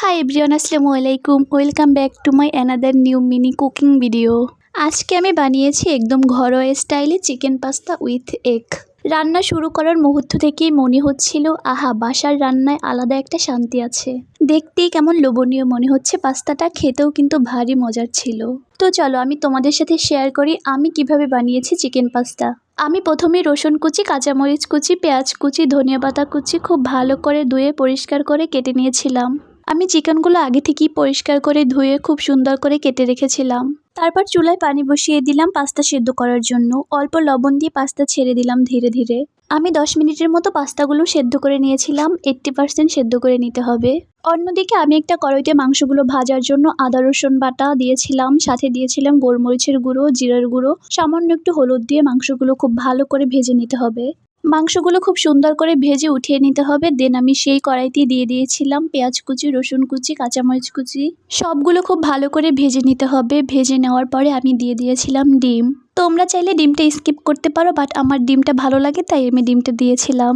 Hi everyone, আসসালামু আলাইকুম। Welcome back to my another new mini cooking video. আজকে আমি বানিয়েছি একদম ঘরোয়া স্টাইলে চিকেন পাস্তা উইথ এগ। রান্না শুরু করার মুহূর্ত থেকেই মনে হচ্ছিল, আহা, বাসার রান্নায় আলাদা একটা শান্তি আছে। দেখতেই কেমন লোভনীয় মনে হচ্ছে পাস্তাটা, খেতেও কিন্তু ভারী মজার ছিল। তো চলো আমি তোমাদের সাথে শেয়ার করি আমি কিভাবে বানিয়েছি চিকেন পাস্তা। আমি প্রথমে রসুন কুচি, কাঁচামরিচ কুচি, পেঁয়াজ কুচি, ধনিয়া পাতা কুচি খুব ভালো করে ধুয়ে পরিষ্কার করে কেটে নিয়েছিলাম। আমি চিকেনগুলো আগে থেকেই পরিষ্কার করে ধুয়ে খুব সুন্দর করে কেটে রেখেছিলাম। তারপর চুলায় পানি বসিয়ে দিলাম পাস্তা সেদ্ধ করার জন্য। অল্প লবণ দিয়ে পাস্তা ছেড়ে দিলাম ধীরে ধীরে। আমি 10 মিনিটের মতো পাস্তাগুলো সেদ্ধ করে নিয়েছিলাম। 80% সেদ্ধ করে নিতে হবে। অন্যদিকে আমি একটা কড়াইতে মাংসগুলো ভাজার জন্য আদা রসুন বাটা দিয়েছিলাম, সাথে দিয়েছিলাম গোলমরিচের গুঁড়ো, জিরার গুঁড়ো, সামান্য একটু হলুদ দিয়ে মাংসগুলো খুব ভালো করে ভেজে নিতে হবে। মাংসগুলো খুব সুন্দর করে ভেজে উঠিয়ে নিতে হবে। দেন আমি সেই কড়াইতে দিয়ে দিয়েছিলাম পেঁয়াজ কুচি, রসুন কুচি, কাঁচামরিচ কুচি, সবগুলো খুব ভালো করে ভেজে নিতে হবে। ভেজে নেওয়ার পরে আমি দিয়ে দিয়েছিলাম ডিম। তোমরা চাইলে ডিমটা স্কিপ করতে পারো, বাট আমার ডিমটা ভালো লাগে তাই আমি ডিমটা দিয়েছিলাম।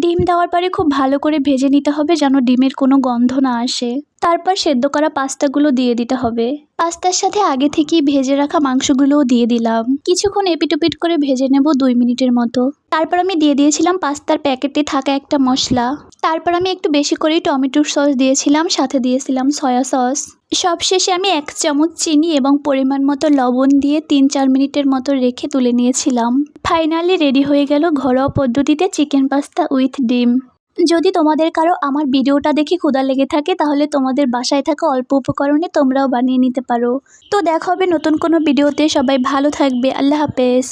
ডিম দেওয়ার পরে খুব ভালো করে ভেজে নিতে হবে যেন ডিমের কোনো গন্ধ না আসে। তারপর সেদ্ধ করা পাস্তাগুলো দিয়ে দিতে হবে। পাস্তার সাথে আগে থেকেই ভেজে রাখা মাংসগুলোও দিয়ে দিলাম। কিছুক্ষণ এপিটোপিট করে ভেজে নেব 2 মিনিটের মতো। তারপর আমি দিয়ে দিয়েছিলাম পাস্তার প্যাকেটে থাকা একটা মশলা। তারপর আমি একটু বেশি করেই টমেটোর সস দিয়েছিলাম, সাথে দিয়েছিলাম সয়া সস। সবশেষে আমি 1 চামচ চিনি এবং পরিমাণ মতো লবণ দিয়ে 3-4 মিনিটের মতো রেখে তুলে নিয়েছিলাম। ফাইনালি রেডি হয়ে গেল ঘরোয়া পদ্ধতিতে চিকেন পাস্তা উইথ ডিম। যদি তোমাদের কারো আমার ভিডিওটা দেখে ক্ষুধা লেগে থাকে তাহলে তোমাদের বাসায় থাকা অল্প উপকরণে তোমরাও বানিয়ে নিতে পারো। তো দেখা হবে নতুন কোনো ভিডিওতে। সবাই ভালো থাকবে। আল্লাহ হাফেজ।